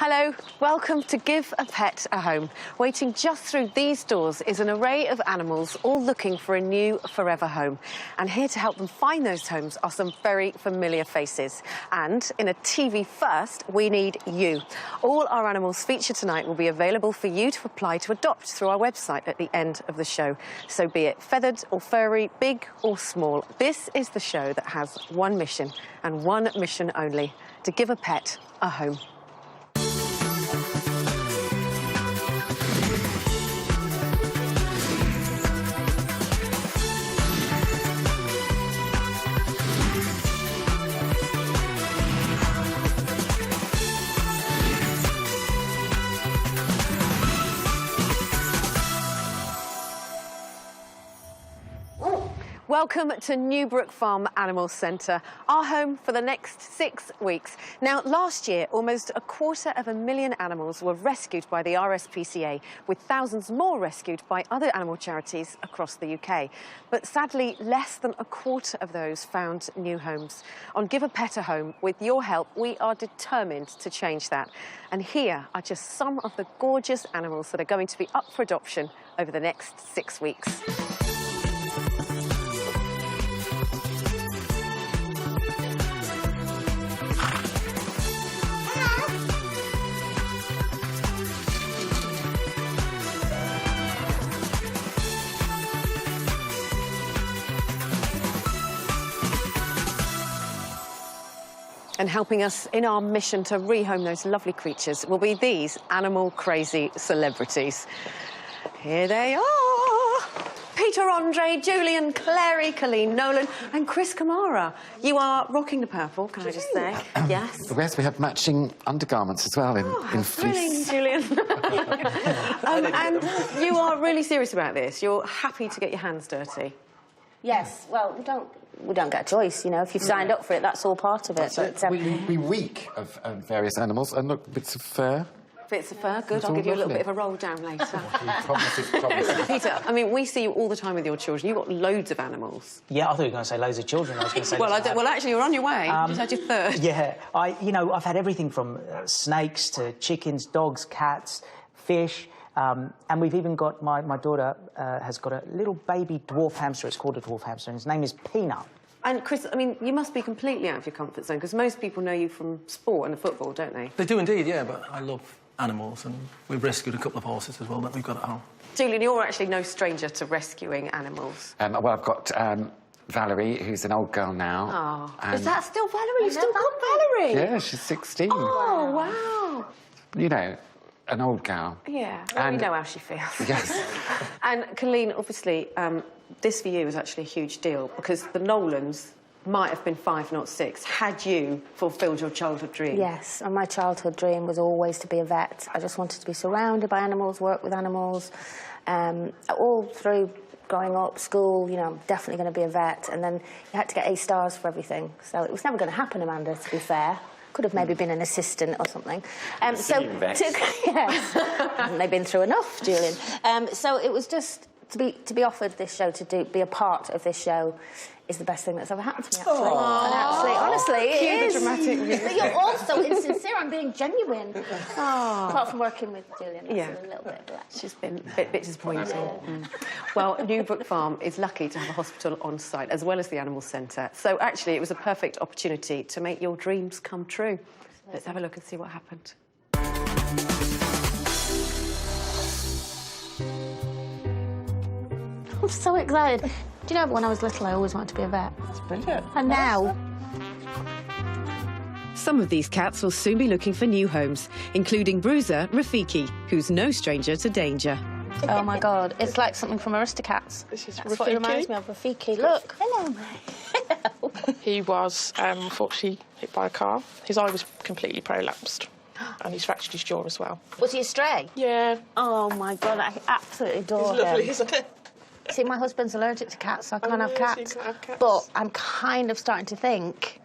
Hello, welcome to Give a Pet a Home. Waiting just through these doors is an array of animals all looking for a new forever home. And here to help them find those homes are some very familiar faces. And in a TV first, we need you. All our animals featured tonight will be available for you to apply to adopt through our website at the end of the show. So be it feathered or furry, big or small, this is the show that has one mission and one mission only: to give a pet a home. Welcome to Newbrook Farm Animal Centre, our home for the next 6 weeks. Now, last year, almost 250,000 animals were rescued by the RSPCA, with thousands more rescued by other animal charities across the UK. But sadly, less than a quarter of those found new homes. On Give a Pet a Home, with your help, we are determined to change that. And here are just some of the gorgeous animals that are going to be up for adoption over the next 6 weeks. And helping us in our mission to rehome those lovely creatures will be these animal-crazy celebrities. Here they are! Peter Andre, Julian, Clary, Colleen Nolan and Chris Kamara. You are rocking the purple, can I just say? Yes. Yes, we have matching undergarments as well in fleece. Julian. And you are really serious about this. You're happy to get your hands dirty. Yes, well, we don't get a choice, you know. If you've signed up for it, that's all part of it. But, we reek of various animals, and look, bits of fur. Bits of fur, good. I'll give you a little bit of a roll down later. Promises. Peter, I mean, we see you all the time with your children. You've got loads of animals. Yeah, I thought you were going to say loads of children. I was going to say. Well, actually, you're on your way. You just had your third. Yeah, I've had everything from snakes to chickens, dogs, cats, fish. And we've even got, my daughter has got a little baby dwarf hamster. It's called a dwarf hamster, and his name is Peanut. And Chris, I mean, you must be completely out of your comfort zone, because most people know you from sport and football, don't they? They do indeed, yeah, but I love animals, and we've rescued a couple of horses as well that we've got at home. Julian, you're actually no stranger to rescuing animals. Well, I've got Valerie, who's an old girl now. Oh, is that still Valerie? You've still got Valerie? Yeah, she's 16. Oh, wow. You know, an old girl. Yeah, well, we know how she feels. Yes. And Colleen, obviously, this for you was actually a huge deal, because the Nolans might have been 5, not 6, had you fulfilled your childhood dream. Yes, and my childhood dream was always to be a vet. I just wanted to be surrounded by animals, work with animals. All through growing up, school, you know, I'm definitely going to be a vet. And then you had to get A stars for everything. So it was never going to happen, Amanda, to be fair. Could have maybe been an assistant or something. Yes. Haven't they been through enough, Julian? So it was just to be offered this show, be a part of this show, is the best thing that's ever happened to me, actually. And actually, honestly, it is. Dramatic music. But you're also insincere. I'm being genuine. Apart from working with Julian, that's a little bit black. She's been a bit disappointing. Well, Newbrook Farm is lucky to have a hospital on site, as well as the animal centre. So, actually, it was a perfect opportunity to make your dreams come true. Let's have a look and see what happened. I'm so excited. Do you know, when I was little, I always wanted to be a vet. That's brilliant. And now... Some of these cats will soon be looking for new homes, including bruiser Rafiki, who's no stranger to danger. Oh, my God. It's like something from Aristocats. This is That's what it reminds me of, Rafiki. Look. Hello, mate. He was, unfortunately, hit by a car. His eye was completely prolapsed. And he's fractured his jaw as well. Was he a stray? Yeah. Oh, my God, I absolutely adore him. He's lovely, isn't it? See, my husband's allergic to cats, so I can't have cats. So you can't have cats. But I'm kind of starting to think,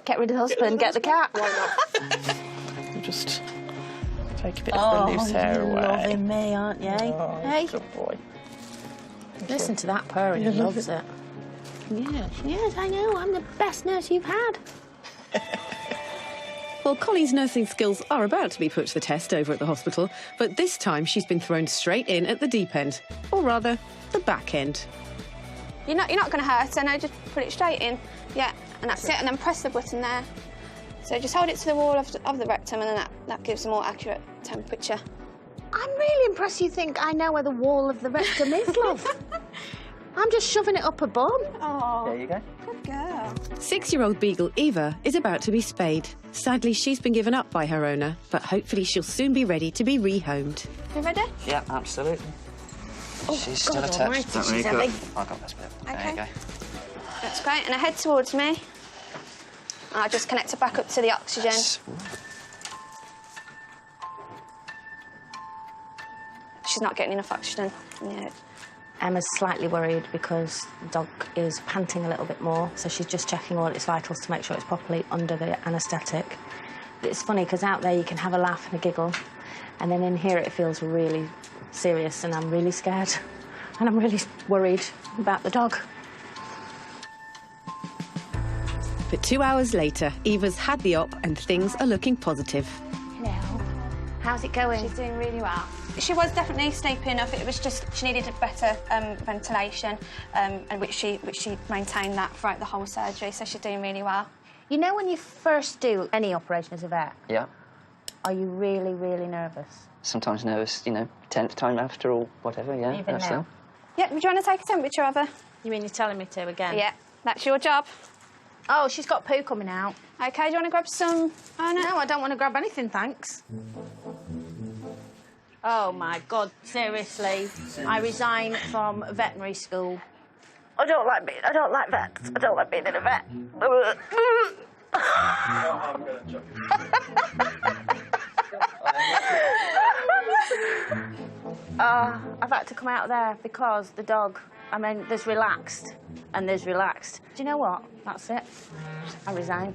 get rid of the husband, get the cat. Why not? You just take a bit of the loose hair away. Loving me, aren't you? Oh, hey? Good boy. Listen to that purring, he loves it. Yes, I know, I'm the best nurse you've had. Well, Collie's nursing skills are about to be put to the test over at the hospital, but this time she's been thrown straight in at the deep end, or rather, the back end. You're not going to hurt her, no, just put it straight in. Yeah, and that's it, and then press the button there. So just hold it to the wall of the rectum, and then that gives a more accurate temperature. I'm really impressed you think I know where the wall of the rectum is, love. I'm just shoving it up a bum. Oh, There you go. good girl. 6-year-old beagle Eva is about to be spayed. Sadly, she's been given up by her owner, but hopefully she'll soon be ready to be rehomed. You ready? Yeah, absolutely. She's still God attached. almighty, Don't she's really heavy. good. I got this bit. There Okay. you go. That's great, and now head towards me. I'll just connect it back up to the oxygen. She's not getting enough oxygen. Yeah. Emma's slightly worried because the dog is panting a little bit more, so she's just checking all its vitals to make sure it's properly under the anaesthetic. It's funny because out there you can have a laugh and a giggle, and then in here it feels really serious, and I'm really scared, and I'm really worried about the dog. But 2 hours later, Eva's had the op and things are looking positive. Hello. How's it going? She's doing really well. She was definitely sleepy enough. It was just she needed a better ventilation, and which she maintained that throughout the whole surgery. So she's doing really well. You know when you first do any operation as a vet, Yeah. are you really, really nervous? Sometimes nervous, you know, 10th time after or whatever, yeah. Even that's now? it. Yeah, would you want to take a temperature of her? You mean you're telling me to again? Yeah, that's your job. Oh, she's got poo coming out. Okay, do you want to grab some? Oh, No, I don't want to grab anything, thanks. Oh, my God, seriously. I resign from veterinary school. I don't like vets. I don't like being in a vet. I've had to come out of there because the dog, I mean, there's relaxed and there's relaxed. Do you know what? That's it. I resign.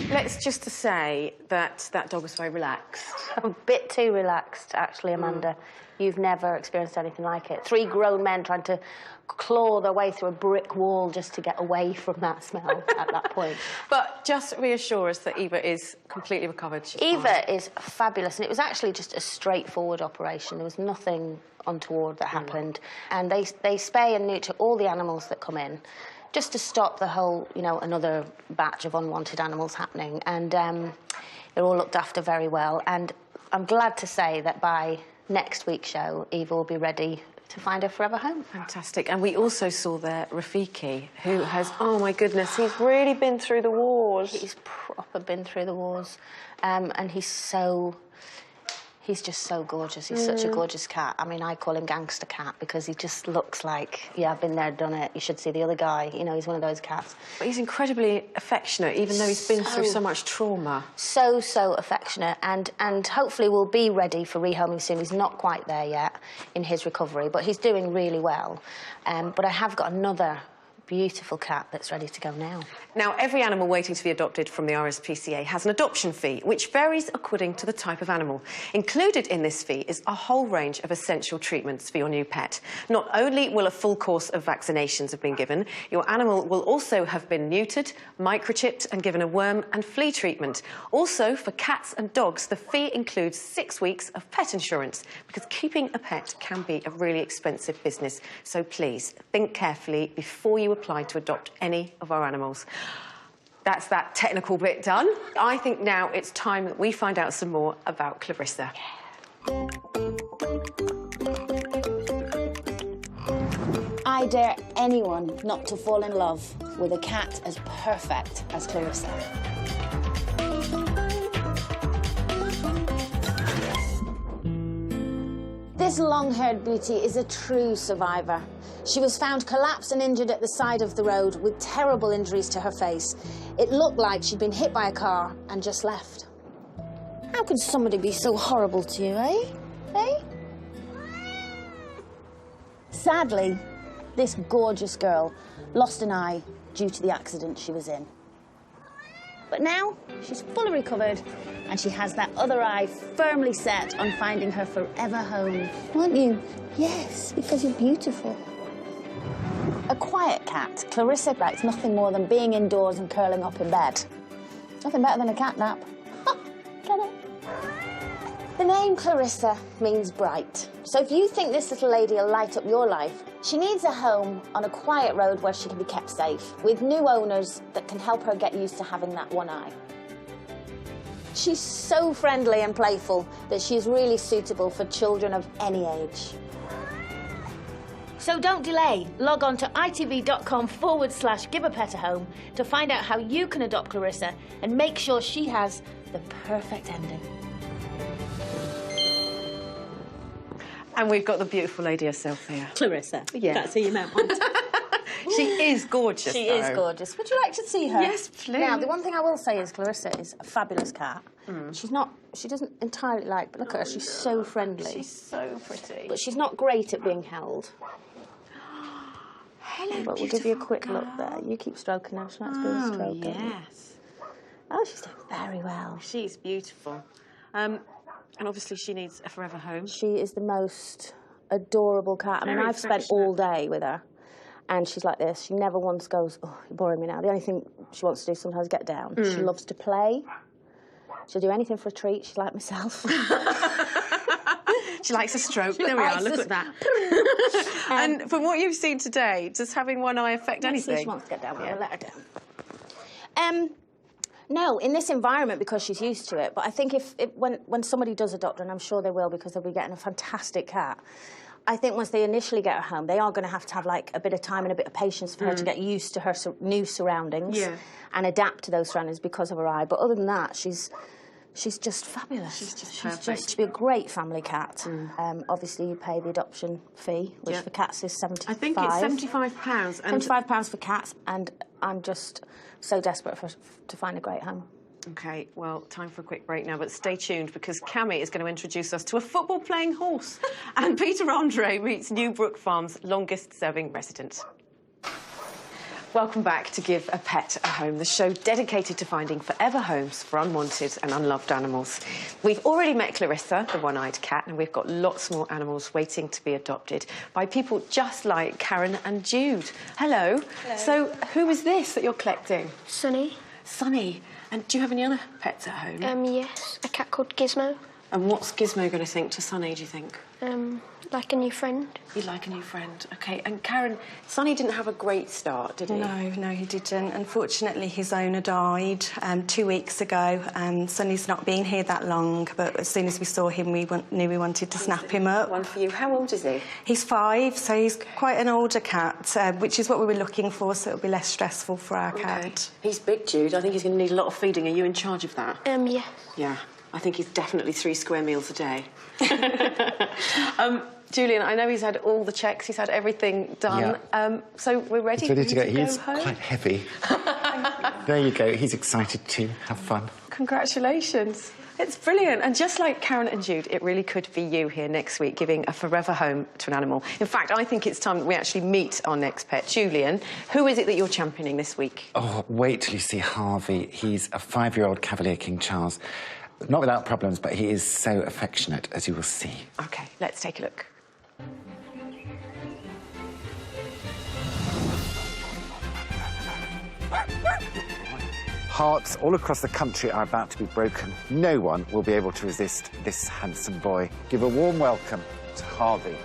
Let's just to say that that dog was very relaxed. A bit too relaxed, actually, Amanda. You've never experienced anything like it. 3 grown men trying to claw their way through a brick wall just to get away from that smell at that point. But just reassure us that Eva is completely recovered. She's fine. Eva is fabulous, and it was actually just a straightforward operation. There was nothing untoward that happened. And they spay and neuter all the animals that come in, just to stop the whole, you know, another batch of unwanted animals happening. And they're all looked after very well. And I'm glad to say that by next week's show, Eva will be ready to find her forever home. Fantastic. And we also saw there Rafiki, who has, oh my goodness, he's really been through the wars. He's proper been through the wars. And he's just so gorgeous. He's such a gorgeous cat. I mean, I call him Gangster Cat because he just looks like, yeah, I've been there, done it. You should see the other guy. You know, he's one of those cats. But he's incredibly affectionate, even though he's been through so much trauma. So affectionate. And hopefully we'll be ready for rehoming soon. He's not quite there yet in his recovery, but he's doing really well. But I have got another beautiful cat that's ready to go now. Now, every animal waiting to be adopted from the RSPCA has an adoption fee, which varies according to the type of animal. Included in this fee is a whole range of essential treatments for your new pet. Not only will a full course of vaccinations have been given, your animal will also have been neutered, microchipped and given a worm and flea treatment. Also, for cats and dogs, the fee includes 6 weeks of pet insurance, because keeping a pet can be a really expensive business. So please, think carefully before you apply to adopt any of our animals. That's that technical bit done. I think now it's time that we find out some more about Clarissa. I dare anyone not to fall in love with a cat as perfect as Clarissa. This long-haired beauty is a true survivor. She was found collapsed and injured at the side of the road with terrible injuries to her face. It looked like she'd been hit by a car and just left. How could somebody be so horrible to you, eh? Eh? Sadly, this gorgeous girl lost an eye due to the accident she was in. But now she's fully recovered and she has that other eye firmly set on finding her forever home. Aren't you? Yes, because you're beautiful. A quiet cat, Clarissa likes nothing more than being indoors and curling up in bed. Nothing better than a cat nap. Get it? The name Clarissa means bright. So if you think this little lady will light up your life, she needs a home on a quiet road where she can be kept safe, with new owners that can help her get used to having that one eye. She's so friendly and playful that she's really suitable for children of any age. So don't delay. Log on to itv.com/giveapetahome to find out how you can adopt Clarissa and make sure she has the perfect ending. And we've got the beautiful lady herself here. Clarissa. Yeah. That's who you meant, wasn't it? She is gorgeous, She is gorgeous. Would you like to see her? Yes, please. Now, the one thing I will say is Clarissa is a fabulous cat. She doesn't entirely like, but look at her, she's so friendly. She's so pretty. But she's not great at being held. Hello, But we'll give you a quick look there. You keep stroking her, she likes being stroked. Yes. Oh, she's doing very well. She's beautiful. And obviously she needs a forever home. She is the most adorable cat. I mean, Very I've spent all day with her, and she's like this. She never once goes, oh, you're boring me now. The only thing she wants to do sometimes is get down. She loves to play. She'll do anything for a treat. She's like myself. She likes a stroke. There we are, look at that. And from what you've seen today, does having one eye affect anything? She wants to get down, we'll let her down. No, in this environment, because she's used to it, but I think when somebody does adopt her, and I'm sure they will because they'll be getting a fantastic cat, I think once they initially get her home, they are going to have like a bit of time and a bit of patience for her to get used to her new surroundings and adapt to those surroundings because of her eye. But other than that, she's just fabulous. She's just perfect. She'd be a great family cat. Obviously, you pay the adoption fee, which for cats is £75. I think it's £75. And £75 for cats, and I'm just so desperate to find a great home. OK, well, time for a quick break now, but stay tuned because Cammy is going to introduce us to a football-playing horse. And Peter Andre meets Newbrook Farm's longest-serving resident. Welcome back to Give a Pet a Home, the show dedicated to finding forever homes for unwanted and unloved animals. We've already met Clarissa, the one-eyed cat, and we've got lots more animals waiting to be adopted by people just like Karen and Jude. Hello. Hello. So who is this that you're collecting? Sunny. Sunny. And do you have any other pets at home? Yes, a cat called Gizmo. And what's Gizmo going to think to Sunny, do you think? Like a new friend. You'd like a new friend. OK, and Karen, Sunny didn't have a great start, did he? No, he didn't. Unfortunately, his owner died 2 weeks ago. Sunny's not been here that long, but as soon as we saw him, we knew we wanted to snap him up. One for you. How old is he? He's 5, so he's quite an older cat, which is what we were looking for, so it'll be less stressful for our cat. He's big, Jude. I think he's going to need a lot of feeding. Are you in charge of that? Yes. Yeah. I think he's definitely 3 square meals a day. Julian, I know he's had all the checks, he's had everything done. Yeah. So we're ready, He's ready to go. He's home? quite heavy. There you go. He's excited to have fun. Congratulations. It's brilliant. And just like Karen and Jude, it really could be you here next week giving a forever home to an animal. In fact, I think it's time that we actually meet our next pet. Julian, who is it that you're championing this week? Oh, wait till you see Harvey. He's a 5-year-old Cavalier King Charles. Not without problems, but he is so affectionate, as you will see. OK, let's take a look. Hearts all across the country are about to be broken. No one will be able to resist this handsome boy. Give a warm welcome to Harvey.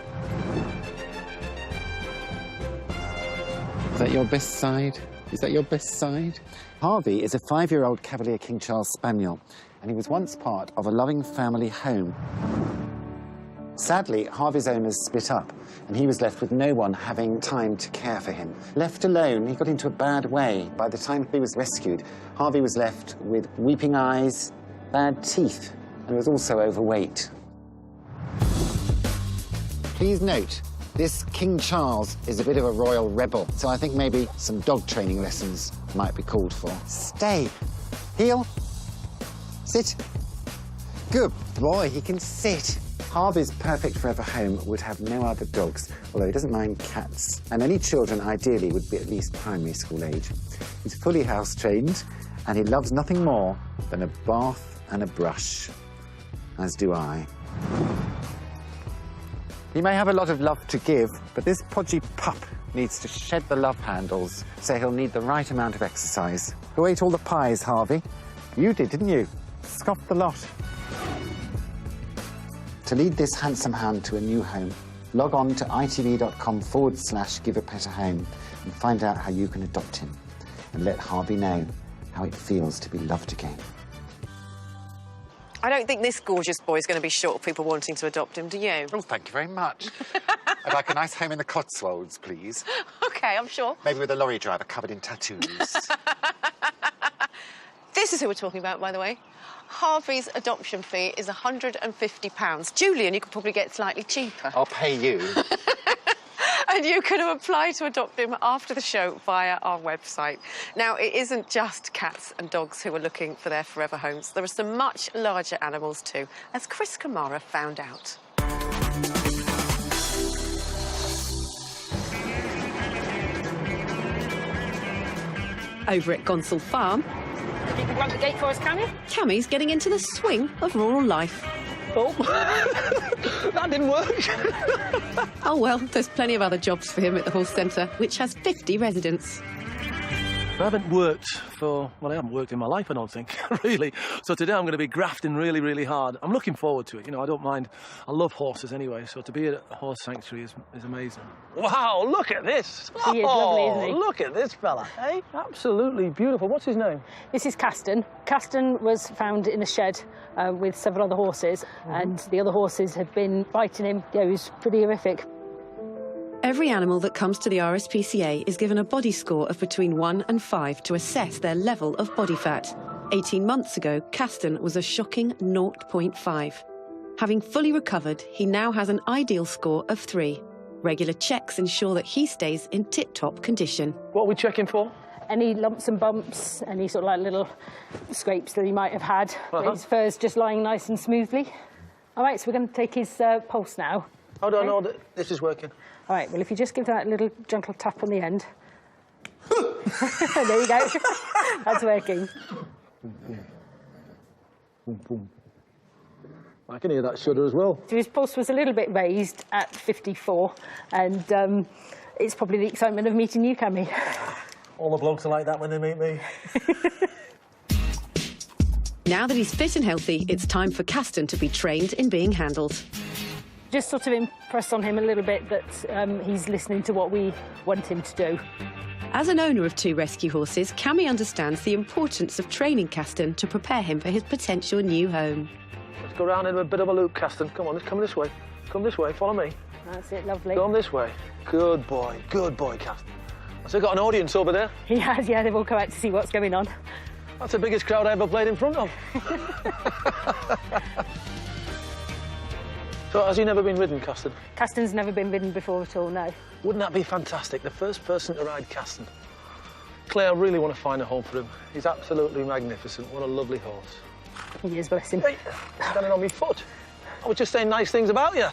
Is that your best side? Is that your best side? Harvey is a 5-year-old Cavalier King Charles Spaniel, and he was once part of a loving family home. Sadly, Harvey's owners split up, and he was left with no one having time to care for him. Left alone, he got into a bad way. By the time he was rescued, Harvey was left with weeping eyes, bad teeth, and was also overweight. Please note, this King Charles is a bit of a royal rebel, so I think maybe some dog training lessons might be called for. Stay. Heel. Sit. Good boy, he can sit. Harvey's perfect forever home would have no other dogs, although he doesn't mind cats. And any children, ideally, would be at least primary school age. He's fully house-trained, and he loves nothing more than a bath and a brush, as do I. He may have a lot of love to give, but this podgy pup needs to shed the love handles, so he'll need the right amount of exercise. Who ate all the pies, Harvey? You did, didn't you? Scoffed the lot. To lead this handsome hound to a new home, log on to itv.com/giveapetahome and find out how you can adopt him. And let Harvey know how it feels to be loved again. I don't think this gorgeous boy is going to be short of people wanting to adopt him, do you? Oh, thank you very much. I'd like a nice home in the Cotswolds, please. OK, I'm sure. Maybe with a lorry driver covered in tattoos. This is who we're talking about, by the way. Harvey's adoption fee is £150. Julian, you could probably get slightly cheaper. I'll pay you. And you can apply to adopt him after the show via our website. Now, it isn't just cats and dogs who are looking for their forever homes. There are some much larger animals too, as Chris Kamara found out. Over at Gonsall Farm, If you can run the gate for us, Cammy? Cammy's getting into the swing of rural life. Oh, that didn't work. Oh, well, there's plenty of other jobs for him at the horse centre, which has 50 residents. I haven't worked I haven't worked in my life, I don't think, really. So today I'm going to be grafting really, really hard. I'm looking forward to it. You know, I don't mind. I love horses anyway, so to be at a horse sanctuary is amazing. Wow, look at this. He is lovely, isn't he? Look at this fella, eh? Absolutely beautiful. What's his name? This is Caston. Caston was found in a shed with several other horses, and the other horses had been biting him. Yeah, it was pretty horrific. Every animal that comes to the RSPCA is given a body score of between 1 and 5 to assess their level of body fat. 18 months ago, Caston was a shocking 0.5. Having fully recovered, he now has an ideal score of 3. Regular checks ensure that he stays in tip-top condition. What are we checking for? Any lumps and bumps, any sort of like little scrapes that he might have had. His fur's just lying nice and smoothly. All right, so we're going to take his pulse now. How do I know that this is working? All right, well, if you just give that a little gentle tap on the end. There you go. That's working. I can hear that shudder as well. So his pulse was a little bit raised at 54, and it's probably the excitement of meeting you, Cammy. All the blokes are like that when they meet me. Now that he's fit and healthy, it's time for Caston to be trained in being handled. Just sort of impress on him a little bit that he's listening to what we want him to do. As an owner of 2 rescue horses, Cammy understands the importance of training Caston to prepare him for his potential new home. Let's go round in a bit of a loop, Caston. Come on, let's come this way. Come this way, follow me. That's it, lovely. Go on this way. Good boy, Caston. So we've got an audience over there. He has, yeah, they've all come out to see what's going on. That's the biggest crowd I ever played in front of. So has he never been ridden, Caston? Caston's never been ridden before at all, no. Wouldn't that be fantastic? The first person to ride Caston. Claire, I really want to find a home for him. He's absolutely magnificent. What a lovely horse. He is, bless him. Hey, standing on my foot. I was just saying nice things about you.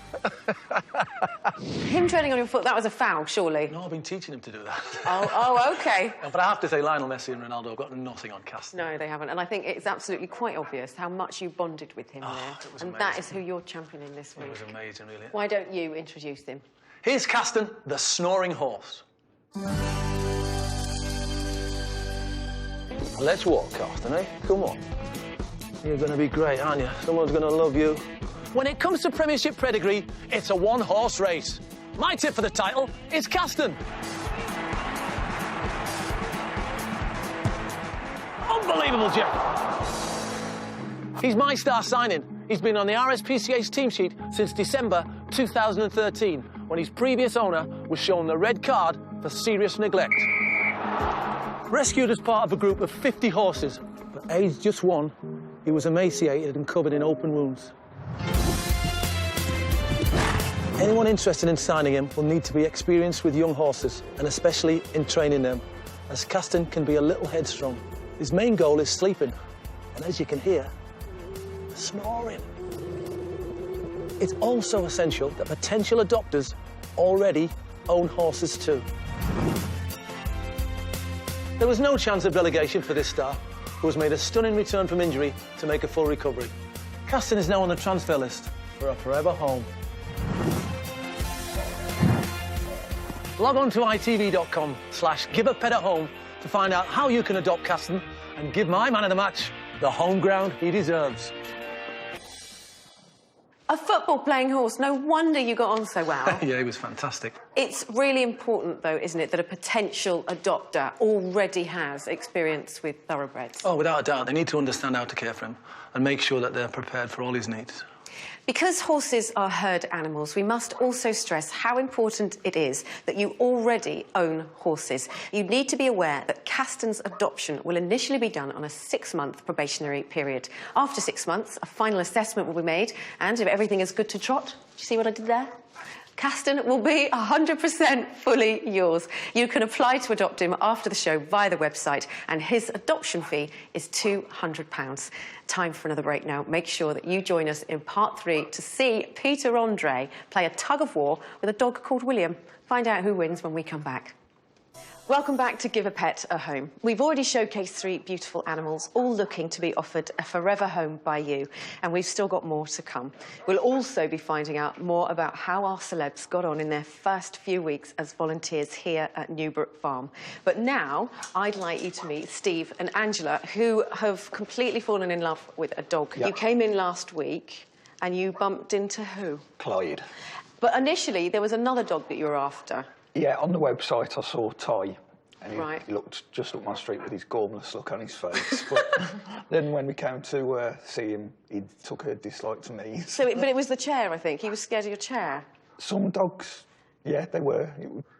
Him treading on your foot, that was a foul, surely? No, I've been teaching him to do that. Oh, OK. But I have to say, Lionel Messi and Ronaldo have got nothing on Caston. No, they haven't. And I think it's absolutely quite obvious how much you bonded with him there. It was and amazing. that is who you're championing this week. It was amazing, really. Why don't you introduce him? Here's Caston, the snoring horse. Let's walk, Caston, eh? Come on. You're going to be great, aren't you? Someone's going to love you. When it comes to Premiership pedigree, it's a one-horse race. My tip for the title is Caston. Unbelievable, Jeff. He's my star signing. He's been on the RSPCA's team sheet since December 2013, when his previous owner was shown the red card for serious neglect. Rescued as part of a group of 50 horses, but aged just 1, he was emaciated and covered in open wounds. Anyone interested in signing him will need to be experienced with young horses, and especially in training them, as Caston can be a little headstrong. His main goal is sleeping, and as you can hear, snoring. It's also essential that potential adopters already own horses too. There was no chance of relegation for this star, who has made a stunning return from injury to make a full recovery. Caston is now on the transfer list for a forever home. Log on to itv.com/giveapetahome to find out how you can adopt Caston and give my man of the match the home ground he deserves. A football-playing horse. No wonder you got on so well. Yeah, he was fantastic. It's really important, though, isn't it, that a potential adopter already has experience with thoroughbreds? Oh, without a doubt. They need to understand how to care for him and make sure that they're prepared for all his needs. Because horses are herd animals, we must also stress how important it is that you already own horses. You need to be aware that Caston's adoption will initially be done on a 6-month probationary period. After 6 months, a final assessment will be made, and if everything is good to trot, do you see what I did there? Caston will be 100% fully yours. You can apply to adopt him after the show via the website, and his adoption fee is £200. Time for another break now. Make sure that you join us in part 3 to see Peter Andre play a tug-of-war with a dog called William. Find out who wins when we come back. Welcome back to Give a Pet a Home. We've already showcased 3 beautiful animals, all looking to be offered a forever home by you, and we've still got more to come. We'll also be finding out more about how our celebs got on in their first few weeks as volunteers here at Newbrook Farm. But now, I'd like you to meet Steve and Angela, who have completely fallen in love with a dog. Yep. You came in last week, and you bumped into who? Clyde. But initially, there was another dog that you were after. Yeah, on the website I saw Ty, and Right. he looked just up my street with his gormless look on his face. But then when we came to see him, he took a dislike to me. But it was the chair, I think. He was scared of your chair. Some dogs, yeah, they were.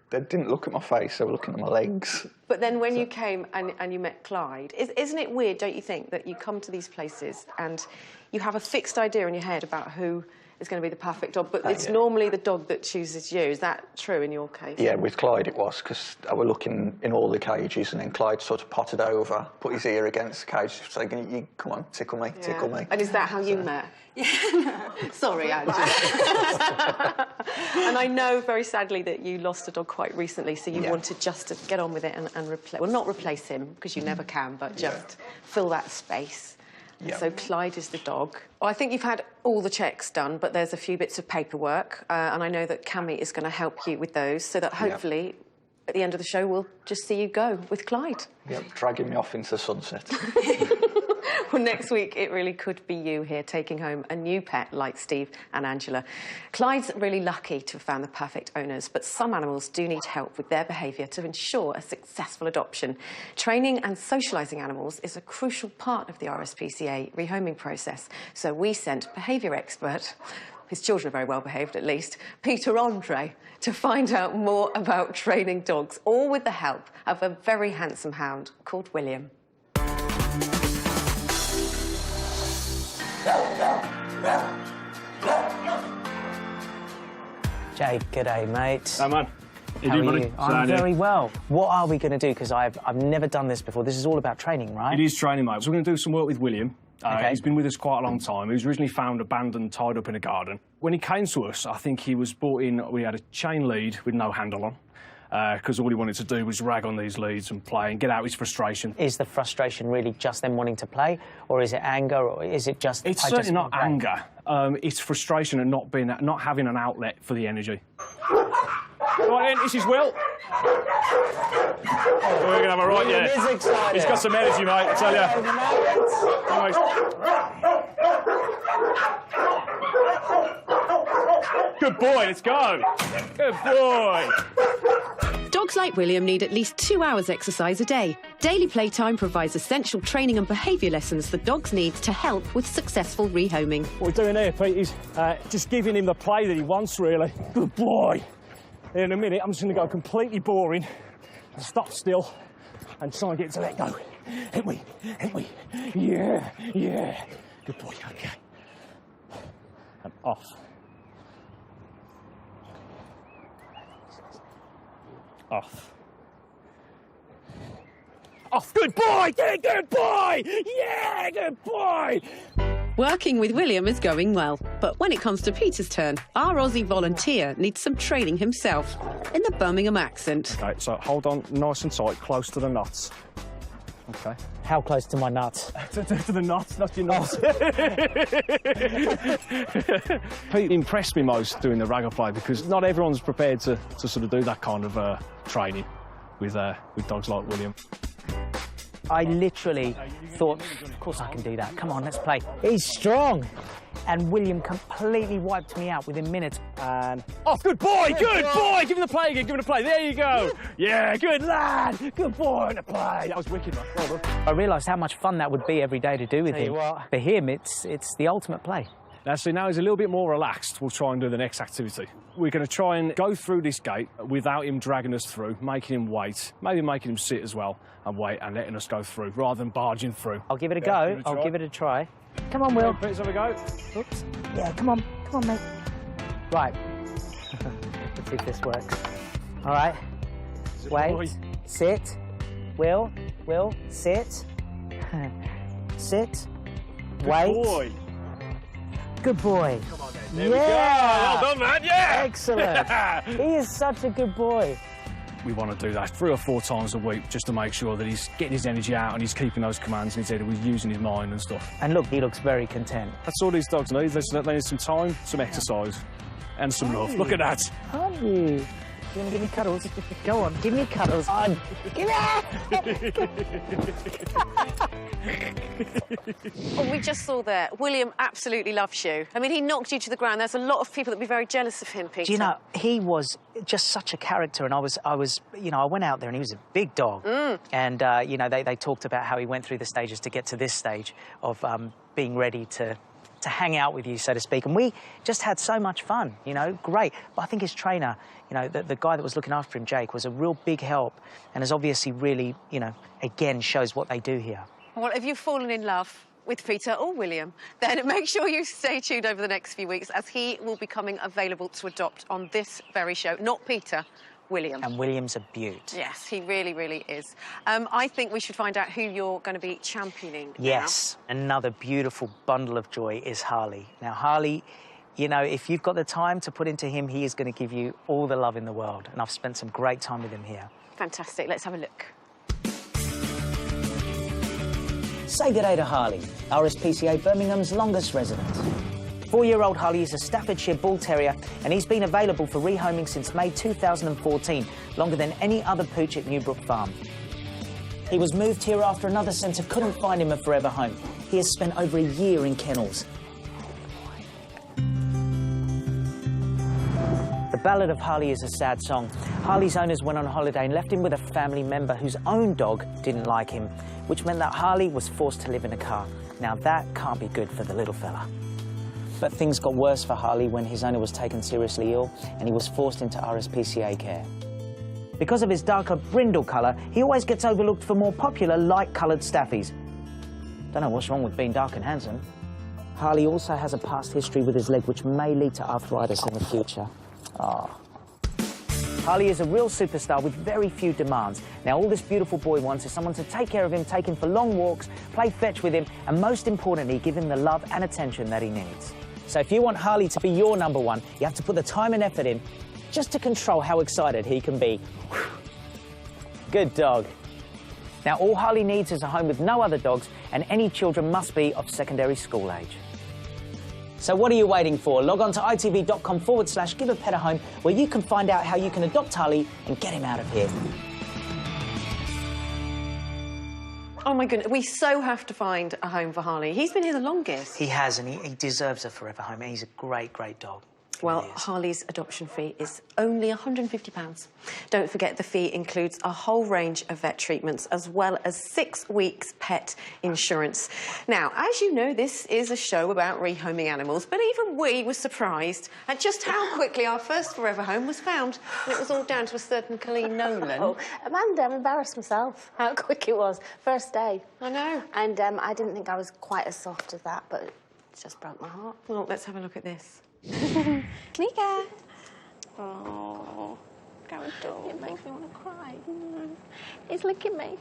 They didn't look at my face, they were looking at my legs. But then when you came and you met Clyde, isn't it weird, don't you think, that you come to these places and you have a fixed idea in your head about who is going to be the perfect dog, but it's normally the dog that chooses you. Is that true in your case? Yeah, with Clyde it was, because I was looking in all the cages, and then Clyde sort of potted over, put his ear against the cage, saying, you, come on, tickle me, tickle me. And is that how you met? Yeah. Sorry, Angela. And I know, very sadly, that you lost a dog quite recently, so you wanted just to get on with it and replace... Well, not replace him, because you never can, but just fill that space. Yeah. So Clyde is the dog. Well, I think you've had all the checks done, but there's a few bits of paperwork, and I know that Cammy is going to help you with those, so that hopefully at the end of the show we'll just see you go with Clyde. Yep, dragging me off into the sunset. Well, next week it really could be you here taking home a new pet like Steve and Angela. Clyde's really lucky to have found the perfect owners, but some animals do need help with their behaviour to ensure a successful adoption. Training and socialising animals is a crucial part of the RSPCA rehoming process, so we sent behaviour expert, his children are very well behaved at least, Peter Andre, to find out more about training dogs, all with the help of a very handsome hound called William. Jake, g'day, mate. Hey, man. How are you? I'm very well. What are we going to do? Because I've never done this before. This is all about training, right? It is training, mate. So we're going to do some work with William. Okay. He's been with us quite a long time. He was originally found abandoned, tied up in a garden. When he came to us, I think he was brought in, we had a chain lead with no handle on, because all he wanted to do was rag on these leads and play and get out his frustration. Is the frustration really just them wanting to play, or is it anger, or is it just... It's certainly not anger. It's frustration and not having an outlet for the energy. Right, then, this is Will. We're going to have a right, yeah. He's got some energy, mate, I tell you. Good boy, let's go. Good boy. Dogs like William need at least 2 hours exercise a day. Daily Playtime provides essential training and behaviour lessons the dogs need to help with successful rehoming. What we're doing here, Pete, is just giving him the play that he wants, really. Good boy. In a minute, I'm just going to go completely boring, stop still, and try and get to let go. Hit me, hit me. Yeah, yeah. Good boy, OK. And off. Off. Off. Good boy! Good boy! Yeah, good boy! Working with William is going well, but when it comes to Peter's turn, our Aussie volunteer needs some training himself in the Birmingham accent. OK, so hold on nice and tight, close to the nuts. OK. How close to my nuts? to the nuts, not your nuts. Pete impressed me most doing the ragger play, because not everyone's prepared to sort of do that kind of training with dogs like William. I literally thought, of course I can do that. Come on, let's play. He's strong. And William completely wiped me out within minutes. And off, good boy, good boy. Give him the play again, give him the play. There you go. Yeah, good lad. Good boy in the play. That was wicked, man. Well done. I realised how much fun that would be every day to do with him. For him, it's the ultimate play. Now, see, now he's a little bit more relaxed. We'll try and do the next activity. We're going to try and go through this gate without him dragging us through, making him wait, maybe making him sit as well and wait and letting us go through rather than barging through. I'll give it a go. I'll give it a try. Come on, Will. Let's have a go. Oops. Yeah, come on, mate. Right. Let's see if this works. All right. Wait. Sit. Will, sit. Sit. Wait. Good boy. Good boy. Come on, then. There we go. Well done, man. Yeah. Excellent. He is such a good boy. We want to do that 3 or 4 times a week just to make sure that he's getting his energy out and he's keeping those commands in his head and he's using his mind and stuff. And look, he looks very content. That's all these dogs need. They need some time, some exercise and some love. Look at that. Aren't you? You want to give me cuddles? Go on, give me cuddles. Well, we just saw there, William absolutely loves you. I mean, he knocked you to the ground. There's a lot of people that would be very jealous of him, Peter. Do you know, he was just such a character, and I was, you know, I went out there and he was a big dog. And, you know, they talked about how he went through the stages to get to this stage of being ready to hang out with you, so to speak. And we just had so much fun, you know, great. But I think his trainer, you know, the guy that was looking after him, Jake, was a real big help and has obviously really, you know, again, shows what they do here. Well, if you've fallen in love with Peter or William, then make sure you stay tuned over the next few weeks as he will be coming available to adopt on this very show. Not Peter, William. And William's a beaut. Yes, he really, really is. I think we should find out who you're going to be championing Yes, another beautiful bundle of joy is Harley. Now, Harley, you know, if you've got the time to put into him, he is going to give you all the love in the world. And I've spent some great time with him here. Fantastic. Let's have a look. Say good day to Harley, RSPCA Birmingham's longest resident. 4-year-old Harley is a Staffordshire Bull Terrier, and he's been available for rehoming since May 2014, longer than any other pooch at Newbrook Farm. He was moved here after another centre couldn't find him a forever home. He has spent over a year in kennels. The Ballad of Harley is a sad song. Harley's owners went on holiday and left him with a family member whose own dog didn't like him, which meant that Harley was forced to live in a car. Now that can't be good for the little fella. But things got worse for Harley when his owner was taken seriously ill and he was forced into RSPCA care. Because of his darker brindle colour, he always gets overlooked for more popular light-coloured staffies. Don't know what's wrong with being dark and handsome. Harley also has a past history with his leg which may lead to arthritis in the future. Harley is a real superstar with very few demands. Now, all this beautiful boy wants is someone to take care of him, take him for long walks, play fetch with him, and most importantly, give him the love and attention that he needs. So if you want Harley to be your number one, you have to put the time and effort in just to control how excited he can be. Good dog. Now, all Harley needs is a home with no other dogs, and any children must be of secondary school age. So what are you waiting for? Log on to itv.com/give a pet a home, where you can find out how you can adopt Harley and get him out of here. Oh, my goodness. We so have to find a home for Harley. He's been here the longest. He has, and he deserves a forever home. And he's a great, great dog. Well, Harley's adoption fee is only £150. Don't forget the fee includes a whole range of vet treatments as well as 6 weeks pet insurance. Now, as you know, this is a show about rehoming animals, but even we were surprised at just how quickly our first forever home was found. And it was all down to a certain Colleen Nolan. Oh, Amanda, I'm embarrassed myself how quick it was. First day. I know. And I didn't think I was quite as soft as that, but it just broke my heart. Well, let's have a look at this. Mika. Oh, go and do it. It makes me want to cry. He's licking me.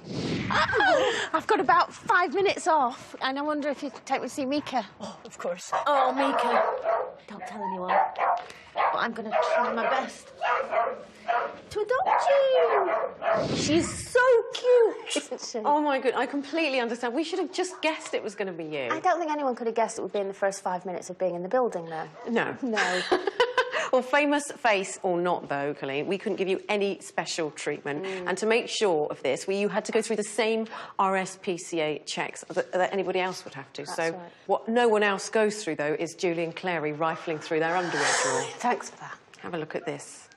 Oh, I've got about 5 minutes off, and I wonder if you could take me to see Mika. Oh, of course. Oh, Mika. Don't tell anyone. But I'm going to try my best to adopt you. She's so cute, isn't she? Oh, my God, I completely understand. We should have just guessed it was going to be you. I don't think anyone could have guessed it would be in the first 5 minutes of being in the building, though. No. No. Well, famous face or not, though, Colleen, we couldn't give you any special treatment. And to make sure of this, you had to go through the same RSPCA checks that anybody else would have to. That's so right. what no one else goes through, though, is Julie and Clary rifling through their underwear drawer. Thanks for that. Have a look at this.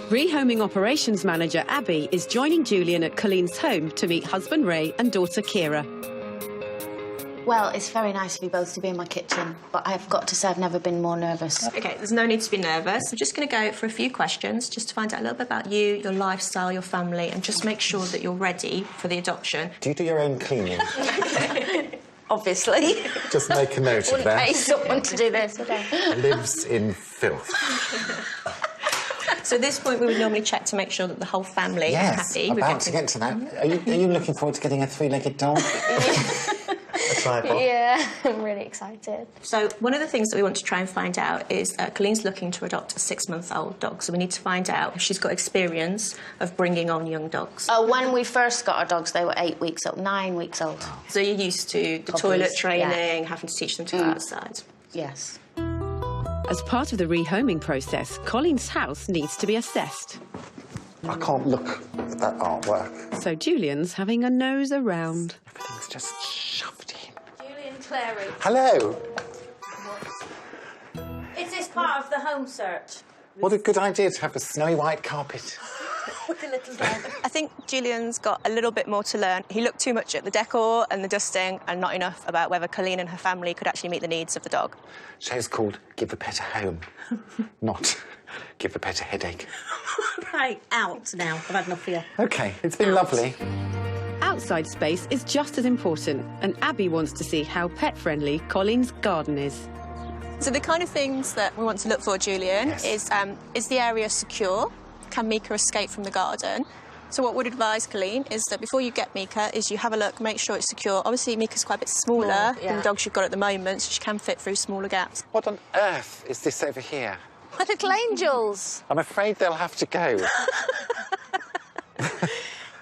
Rehoming Operations Manager Abby is joining Julian at Colleen's home to meet husband Ray and daughter Kira. Well, it's very nice of you both to be in my kitchen, but I've got to say I've never been more nervous. OK, there's no need to be nervous. I'm just going to go for a few questions just to find out a little bit about you, your lifestyle, your family, and just make sure that you're ready for the adoption. Do you do your own cleaning? Obviously. Just make a note of that. Wouldn't pay someone to do this, would I? Lives in filth. So at this point, we would normally check to make sure that the whole family is happy. Yes, about to get to that. Are you looking forward to getting a three-legged dog? A tripod? Yeah, I'm really excited. So one of the things that we want to try and find out is Colleen's looking to adopt a 6-month-old dog, so we need to find out if she's got experience of bringing on young dogs. Oh, when we first got our dogs, they were 8 weeks old, 9 weeks old. So you're used to the toilet training, having to teach them to go outside? Yes. As part of the rehoming process, Colleen's house needs to be assessed. I can't look at that artwork. So Julian's having a nose around. Everything's just shoved in. Julie and Clary. Hello. Is this part of the home search? What a good idea to have a snowy white carpet. With the little dog. I think Julian's got a little bit more to learn. He looked too much at the decor and the dusting and not enough about whether Colleen and her family could actually meet the needs of the dog. Show's called Give the Pet a Home, not Give the Pet a Headache. Right, out now. I've had enough of you. OK, it's been lovely. Outside space is just as important, and Abby wants to see how pet-friendly Colleen's garden is. So the kind of things that we want to look for, Julian, is the area secure? Can Mika escape from the garden? So what we'd advise, Colleen, is that before you get Mika, is you have a look, make sure it's secure. Obviously, Mika's quite a bit smaller than the dogs you've got at the moment, so she can fit through smaller gaps. What on earth is this over here? My little angels. I'm afraid they'll have to go.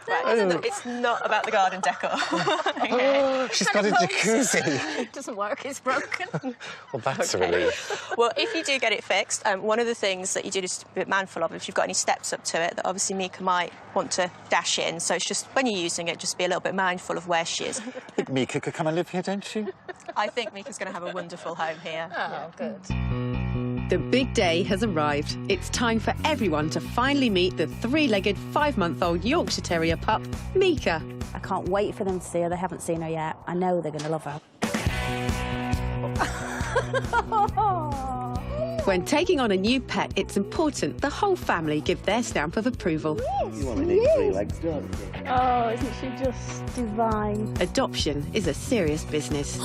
Right, it's not about the garden decor. Oh, she's got a jacuzzi. It doesn't work, it's broken. Well, that's a relief. Well, if you do get it fixed, one of the things that you do is to be a bit mindful of, if you've got any steps up to it, that obviously Mika might want to dash in. So it's just, when you're using it, just be a little bit mindful of where she is. I think Mika could come and live here, don't you? I think Mika's going to have a wonderful home here. Oh, good. The big day has arrived. It's time for everyone to finally meet the three-legged 5-month-old Yorkshire Terrier pup, Mika. I can't wait for them to see her. They haven't seen her yet. I know they're going to love her. When taking on a new pet, it's important the whole family give their stamp of approval. You want to need 3 legs, don't you? Oh, isn't she just divine? Adoption is a serious business.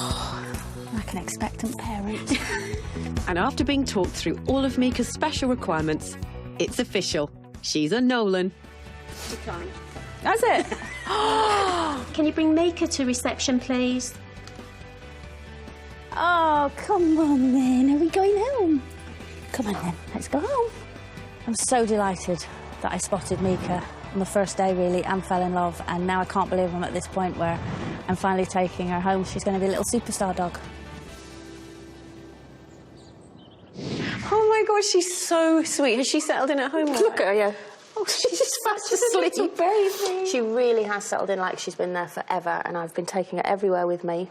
Like an expectant parent. And after being talked through all of Mika's special requirements, it's official. She's a Nolan. That's it. Can you bring Mika to reception, please? Oh, come on then. Are we going home? Come on then, let's go home. I'm so delighted that I spotted Mika on the first day, really, and fell in love. And now I can't believe I'm at this point where I'm finally taking her home. She's going to be a little superstar dog. Oh my God, she's so sweet. Has she settled in at home? Look at her, yeah. Oh, she's just fast asleep. Baby. She really has settled in like she's been there forever, and I've been taking her everywhere with me.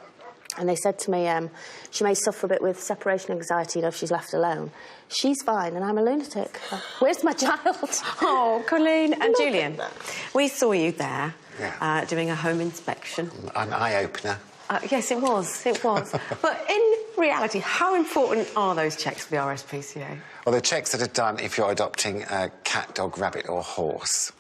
And they said to me, she may suffer a bit with separation anxiety if she's left alone. She's fine, and I'm a lunatic. Where's my child? Oh, Colleen and Julian, we saw you there doing a home inspection. An eye-opener. Yes, it was. But in reality, how important are those checks for the RSPCA? Well, the checks that are done if you're adopting a cat, dog, rabbit or horse.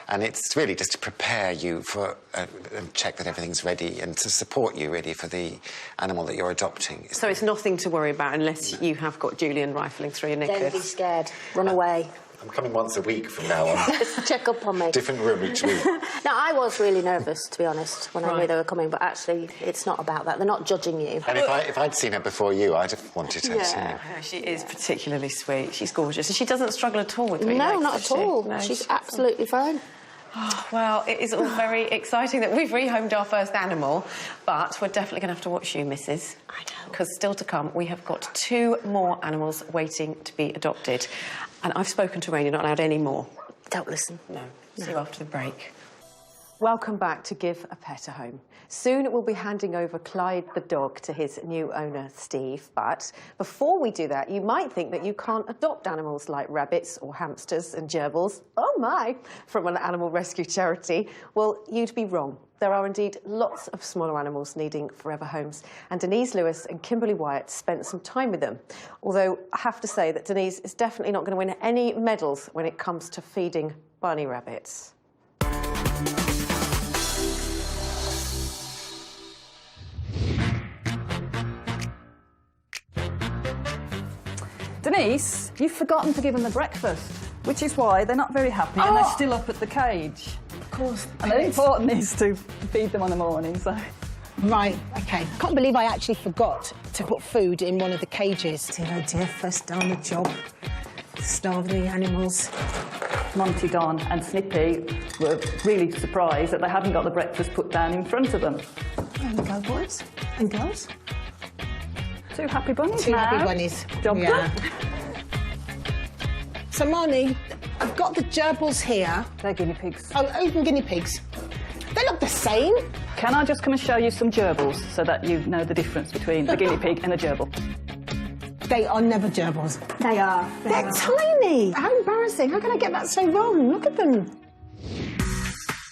And it's really just to prepare you for a check that everything's ready and to support you, really, for the animal that you're adopting. So it's nothing to worry about unless you have got Julian rifling through your knickers. Don't be scared. Run away. I'm coming once a week from now on. Just check up on me. Different room each week. Now, I was really nervous, to be honest, when I knew they were coming, but actually, it's not about that. They're not judging you. And if I'd seen her before you, I'd have wanted her to. She is particularly sweet. She's gorgeous. And she doesn't struggle at all with me. No, not at all. No, she's absolutely fine. Oh, well, it is all very exciting that we've rehomed our first animal, but we're definitely going to have to watch you, Mrs. I know. Because still to come, we have got 2 more animals waiting to be adopted. And I've spoken to Rain, you're not allowed any more. Don't listen. No. See you after the break. Welcome back to Give a Pet a Home. Soon we'll be handing over Clyde the dog to his new owner, Steve. But before we do that, you might think that you can't adopt animals like rabbits or hamsters and gerbils, oh my, from an animal rescue charity. Well, you'd be wrong. There are indeed lots of smaller animals needing forever homes, and Denise Lewis and Kimberly Wyatt spent some time with them. Although I have to say that Denise is definitely not going to win any medals when it comes to feeding bunny rabbits. Denise, you've forgotten to give them the breakfast, which is why they're not very happy and they're still up at the cage. Of course. And the important is to feed them on the morning, so... Right, OK. Can't believe I actually forgot to put food in one of the cages. Dear, oh dear, first day on the job. Starve the animals. Monty, Don and Snippy were really surprised that they hadn't got the breakfast put down in front of them. There we go, boys and girls. 2 happy bunnies 2 now. happy bunnies. Job done. So, Marnie, I've got the gerbils here. They're guinea pigs. Oh, even guinea pigs. They look the same. Can I just come and show you some gerbils so that you know the difference between a guinea pig and a gerbil? They are never gerbils. They are. They're tiny. How embarrassing. How can I get that so wrong? Look at them.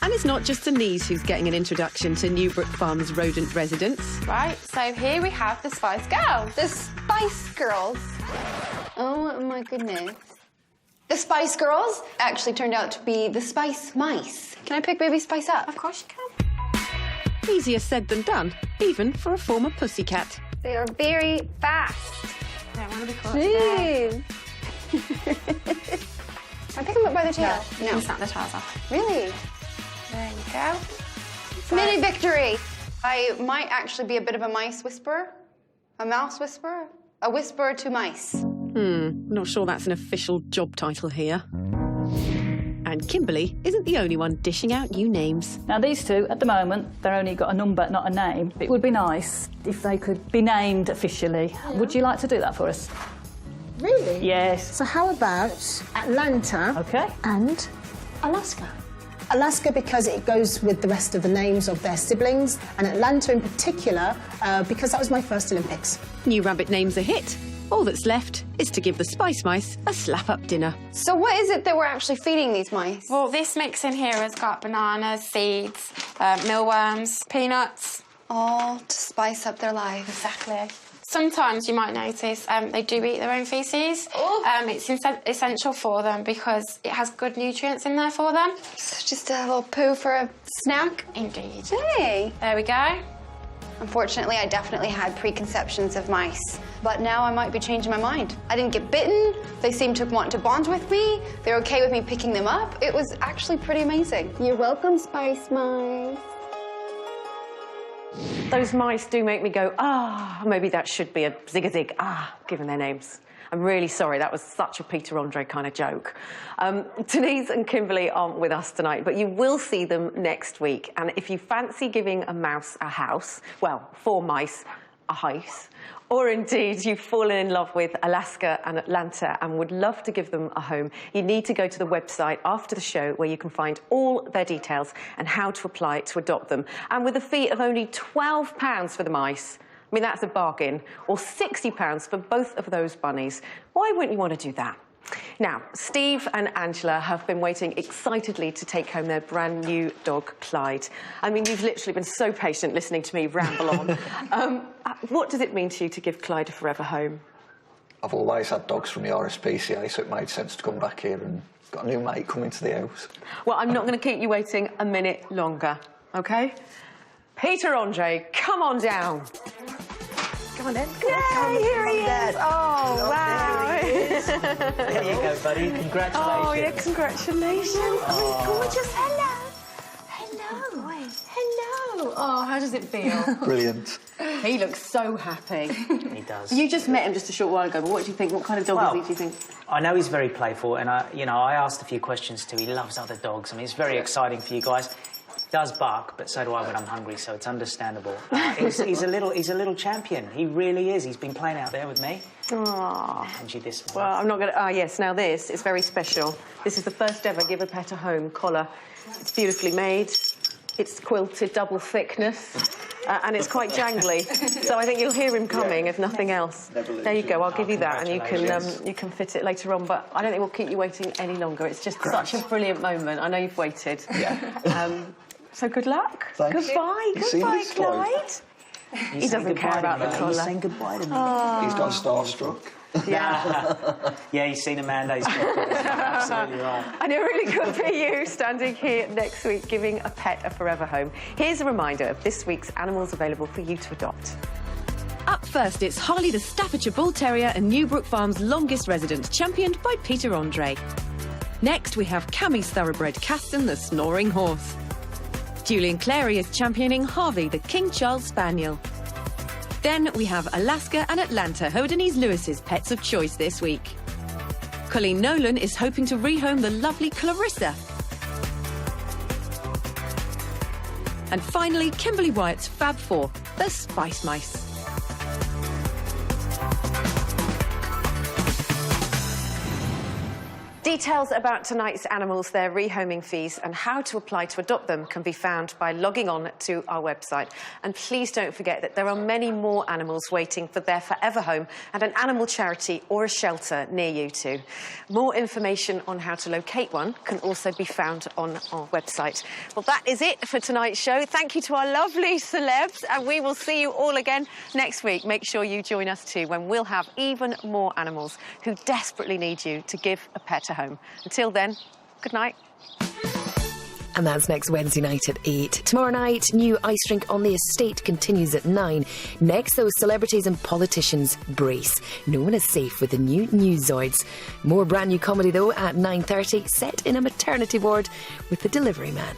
And it's not just Denise who's getting an introduction to Newbrook Farm's rodent residents. Right, so here we have the Spice Girls. The Spice Girls. Oh, my goodness. The Spice Girls actually turned out to be the Spice Mice. Can I pick Baby Spice up? Of course you can. Easier said than done, even for a former pussycat. They are very fast. I want to be close. Jeez. I pick them up by the tail. No, it's not the tails off. Really? There you go. Mini victory. I might actually be a bit of a mice whisperer. A mouse whisperer. A whisperer to mice. Not sure that's an official job title here. And Kimberly isn't the only one dishing out new names. Now, these 2, at the moment, they've only got a number, not a name. It would be nice if they could be named officially. Yeah. Would you like to do that for us? Really? Yes. So how about Atlanta and Alaska? Alaska because it goes with the rest of the names of their siblings, and Atlanta in particular because that was my first Olympics. New rabbit names a hit. All that's left is to give the Spice Mice a slap-up dinner. So what is it that we're actually feeding these mice? Well, this mix in here has got bananas, seeds, mealworms, peanuts. All to spice up their lives. Exactly. Sometimes you might notice they do eat their own faeces. It's essential for them because it has good nutrients in there for them. So just a little poo for a snack? Indeed. Hey! There we go. Unfortunately, I definitely had preconceptions of mice. But now I might be changing my mind. I didn't get bitten. They seemed to want to bond with me. They're okay with me picking them up. It was actually pretty amazing. You're welcome, Spice Mice. Those mice do make me go, maybe that should be a zig-a-zig, given their names. I'm really sorry, that was such a Peter Andre kind of joke. Denise and Kimberly aren't with us tonight, but you will see them next week. And if you fancy giving a mouse a house, well, 4 mice a house, or indeed you've fallen in love with Alaska and Atlanta and would love to give them a home, you need to go to the website after the show where you can find all their details and how to apply to adopt them. And with a fee of only £12 for the mice, I mean, that's a bargain, or £60 for both of those bunnies. Why wouldn't you want to do that? Now, Steve and Angela have been waiting excitedly to take home their brand new dog, Clyde. I mean, you've literally been so patient listening to me ramble on. What does it mean to you to give Clyde a forever home? I've always had dogs from the RSPCA, so it made sense to come back here and got a new mate coming to the house. Well, I'm not going to keep you waiting a minute longer, OK? Peter Andre, come on down. Come on then. Yay, here he is. Oh, wow. There you go, buddy. Congratulations. Oh, yeah, congratulations. Oh, gorgeous. Hello. Hello. Hello. Oh, how does it feel? Brilliant. He looks so happy. He does. You just met him just a short while ago, but what do you think? What kind of dog is he, do you think? I know he's very playful, and I asked a few questions too. He loves other dogs. I mean, it's very exciting for you guys. He does bark, but so do I when I'm hungry, so it's understandable. He's a little champion. He really is. He's been playing out there with me. Aww. And you this one. Well, I'm not going to... Ah, yes, now this is very special. This is the first ever Give a Pet a Home collar. It's beautifully made. It's quilted, double thickness, and it's quite jangly. So I think you'll hear him coming, if nothing else. There you go. I'll give you that, and you can fit it later on. But I don't think we'll keep you waiting any longer. It's just such a brilliant moment. I know you've waited. Yeah. So good luck. Thanks. Goodbye. Goodbye, Clyde. He doesn't care about the collar. He's saying goodbye to me. He's gone starstruck. Yeah. Yeah, he's seen Amanda's absolutely right. And it really could be you standing here next week giving a pet a forever home. Here's a reminder of this week's animals available for you to adopt. Up first, it's Harley the Staffordshire Bull Terrier and Newbrook Farm's longest resident, championed by Peter Andre. Next, we have Cammie's thoroughbred Caston, the snoring horse. Julian Clary is championing Harvey, the King Charles Spaniel. Then we have Alaska and Atlanta, Hodenese Lewis's pets of choice this week. Colleen Nolan is hoping to rehome the lovely Clarissa. And finally, Kimberly Wyatt's Fab Four, the Spice Mice. Details about tonight's animals, their rehoming fees and how to apply to adopt them can be found by logging on to our website. And please don't forget that there are many more animals waiting for their forever home at an animal charity or a shelter near you too. More information on how to locate one can also be found on our website. Well, that is it for tonight's show. Thank you to our lovely celebs, and we will see you all again next week. Make sure you join us too when we'll have even more animals who desperately need you to give a pet a home. Until then, good night. And that's next Wednesday night at 8. Tomorrow night, new ice rink on the estate continues at 9. Next, those celebrities and politicians brace. No one is safe with the new Newzoids. More brand new comedy, though, at 9:30, set in a maternity ward with the Delivery Man.